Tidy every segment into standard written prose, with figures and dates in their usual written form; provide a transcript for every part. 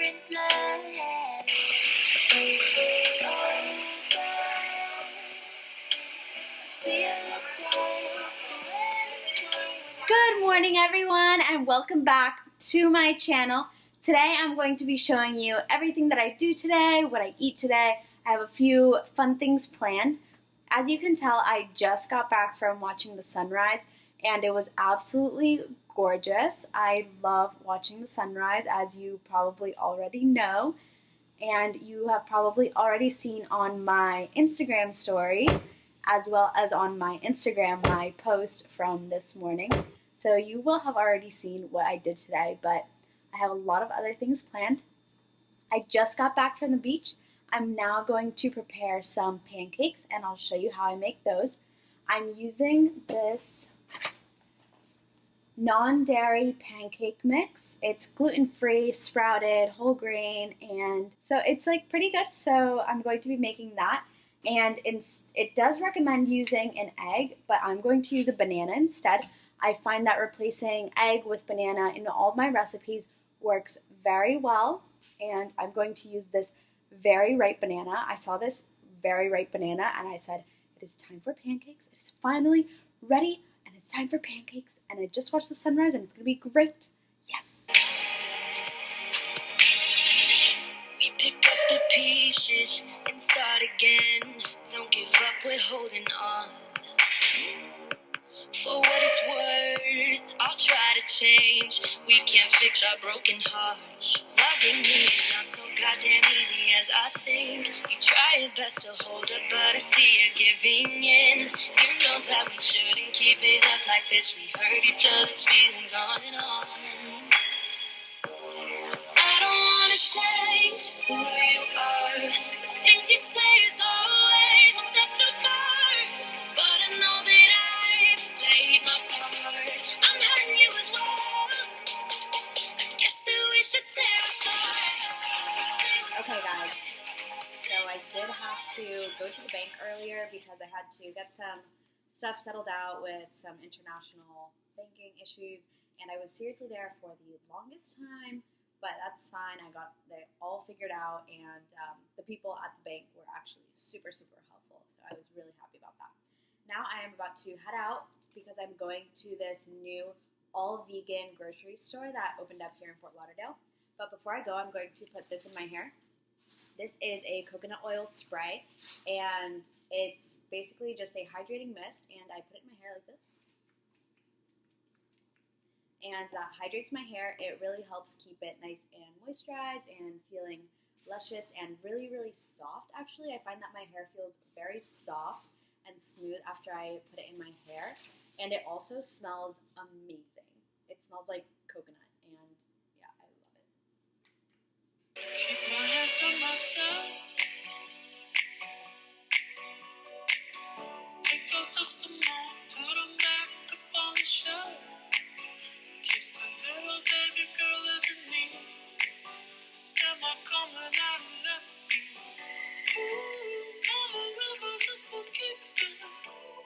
different planet. It's all gone. Feel like it's the way. Good morning, everyone, and welcome back to my channel. Today I'm going to be showing you everything that I do today, what I eat today. I have a few fun things planned. As you can tell, I just got back from watching the sunrise, and it was absolutely gorgeous. I love watching the sunrise, as you probably already know, and you have probably already seen on my Instagram story, as well as on my Instagram, my post from this morning. So you will have already seen what I did today, but I have a lot of other things planned. I just got back from the beach. I'm now going to prepare some pancakes, and I'll show you how I make those. I'm using this non-dairy pancake mix. It's gluten-free, sprouted, whole grain, and so it's like pretty good. So I'm going to be making that, and it does recommend using an egg, but I'm going to use a banana instead. I find that replacing egg with banana in all of my recipes works very well, and I'm going to use this very ripe banana. I saw this very ripe banana and I said, it is time for pancakes. It is finally ready and it's time for pancakes, and I just watched the sunrise and it's gonna be great. Yes! We pick up the pieces and start again. Don't give up, we're holding on. For what it's worth, I'll try to change. We can't fix our broken hearts. Loving me is not so goddamn easy as I think. You try your best to hold up, but I see you giving in. You know that we shouldn't keep it up like this. We hurt each other's feelings on and on. I don't wanna change who you are. The things you say is always one step too far. But I know that I've played my part. I'm hurting you as well. I guess that we should tear us apart. Okay, guys. So I did have to go to the bank earlier because I had to get some stuff settled out with some international banking issues, and I was seriously there for the longest time. But that's fine. I got it all figured out, and the people at the bank were actually super, super helpful. So I was really happy about that. Now I am about to head out because I'm going to this new all-vegan grocery store that opened up here in Fort Lauderdale. But before I go, I'm going to put this in my hair. This is a coconut oil spray, and it's basically just a hydrating mist, and I put it in my hair like this. And that hydrates my hair. It really helps keep it nice and moisturized and feeling luscious and really, really soft. Actually, I find that my hair feels very soft and smooth after I put it in my hair. And it also smells amazing. It smells like coconut, and yeah, I love it. Keep my hands on myself. Take out dust and mold, put them back up on the shelf. Kiss my little baby girl as in me. Am I coming out of left? Ooh, I'm a rebel just for Kingston.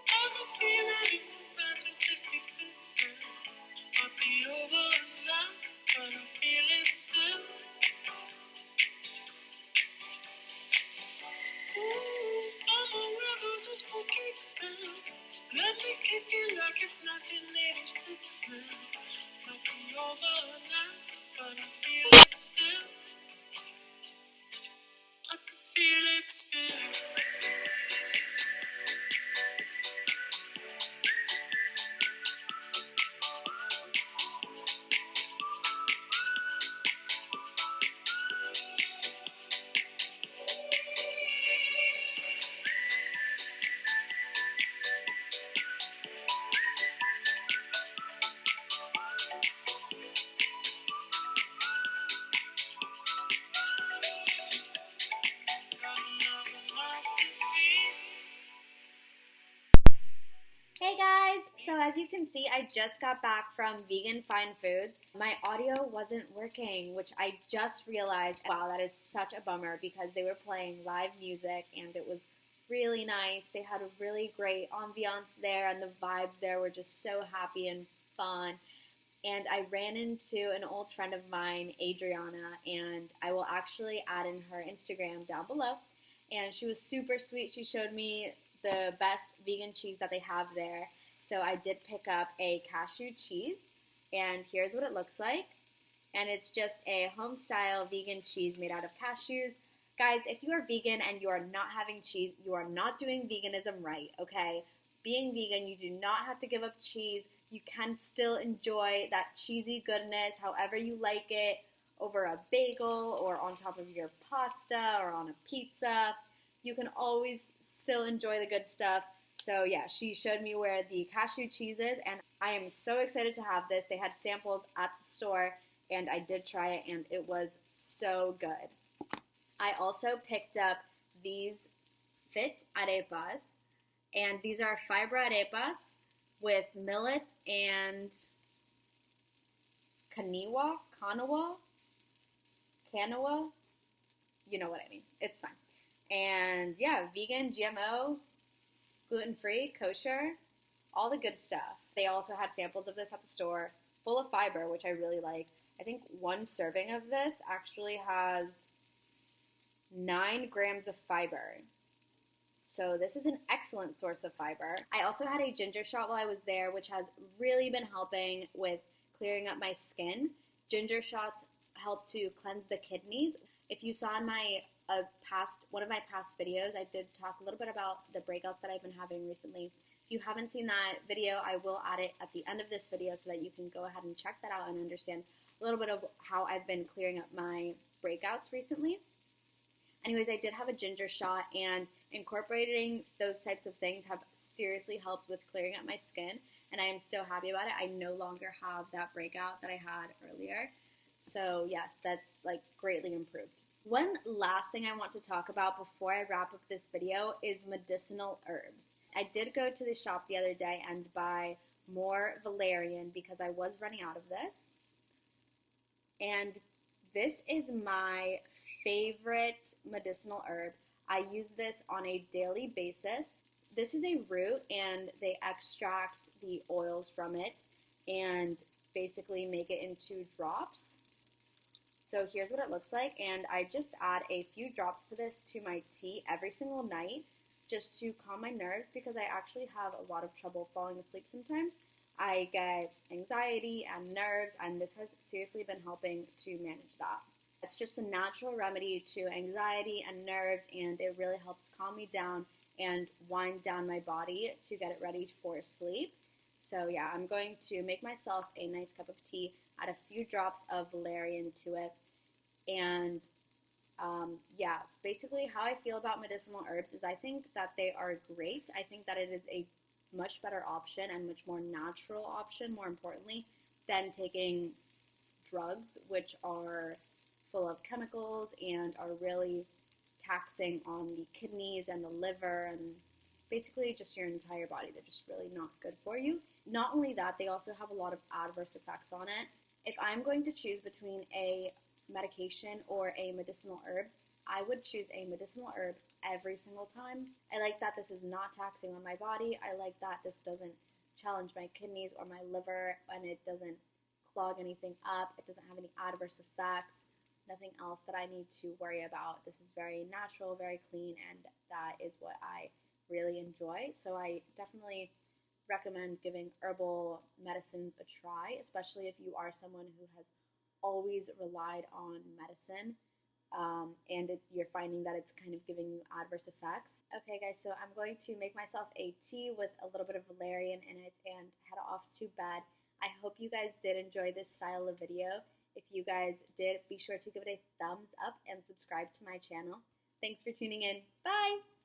I've been feeling it since 1966 now. Might be over now, but I feel it still. Ooh, I'm a rebel just for Kingston. Let me kick it like it's 1986 now. Might be over now, but I feel it still. I can feel it still. Hey guys, so as you can see, I just got back from Vegan Fine Foods. My audio wasn't working, which I just realized. Wow, that is such a bummer because they were playing live music and it was really nice. They had a really great ambiance there and the vibes there were just so happy and fun. and I ran into an old friend of mine, Adriana, and I will actually add in her Instagram down below. And she was super sweet. She showed me the best vegan cheese that they have there. So I did pick up a cashew cheese, and here's what it looks like. And it's just a home-style vegan cheese made out of cashews. Guys, if you are vegan and you are not having cheese, you are not doing veganism right, okay? Being vegan, you do not have to give up cheese. You can still enjoy that cheesy goodness however you like it, over a bagel or on top of your pasta or on a pizza. You can always still enjoy the good stuff. So yeah, she showed me where the cashew cheese is, and I am so excited to have this. They had samples at the store, and I did try it, and it was so good. I also picked up these fit arepas, and these are fiber arepas with millet and quinoa, you know what I mean. It's fine. And yeah, vegan, GMO, gluten-free, kosher, all the good stuff. They also had samples of this at the store, full of fiber, which I really like. I think one serving of this actually has 9 grams of fiber. So this is an excellent source of fiber. I also had a ginger shot while I was there, which has really been helping with clearing up my skin. Ginger shots help to cleanse the kidneys. If you saw in my one of my past videos, I did talk a little bit about the breakouts that I've been having recently. If you haven't seen that video, I will add it at the end of this video so that you can go ahead and check that out and understand a little bit of how I've been clearing up my breakouts recently. Anyways, I did have a ginger shot, and incorporating those types of things have seriously helped with clearing up my skin, and I am so happy about it. I no longer have that breakout that I had earlier. So yes, that's like greatly improved. One last thing I want to talk about before I wrap up this video is medicinal herbs. I did go to the shop the other day and buy more valerian because I was running out of this. And this is my favorite medicinal herb. I use this on a daily basis. This is a root, and they extract the oils from it and basically make it into drops. So here's what it looks like, and I just add a few drops to this to my tea every single night just to calm my nerves, because I actually have a lot of trouble falling asleep sometimes. I get anxiety and nerves, and this has seriously been helping to manage that. It's just a natural remedy to anxiety and nerves, and it really helps calm me down and wind down my body to get it ready for sleep. So yeah, I'm going to make myself a nice cup of tea, add a few drops of valerian to it, and yeah, basically how I feel about medicinal herbs is I think that they are great. I think that it is a much better option and much more natural option, more importantly, than taking drugs, which are full of chemicals and are really taxing on the kidneys and the liver and basically just your entire body. They're just really not good for you. Not only that, they also have a lot of adverse effects on it. If I'm going to choose between a medication or a medicinal herb, I would choose a medicinal herb every single time. I like that this is not taxing on my body. I like that this doesn't challenge my kidneys or my liver, and it doesn't clog anything up. It doesn't have any adverse effects. Nothing else that I need to worry about. This is very natural, very clean, and that is what I really enjoy. So I definitely recommend giving herbal medicines a try, especially if you are someone who has always relied on medicine and you're finding that it's kind of giving you adverse effects. Okay guys, so I'm going to make myself a tea with a little bit of valerian in it and head off to bed. I hope you guys did enjoy this style of video. If you guys did, be sure to give it a thumbs up and subscribe to my channel. Thanks for tuning in. Bye!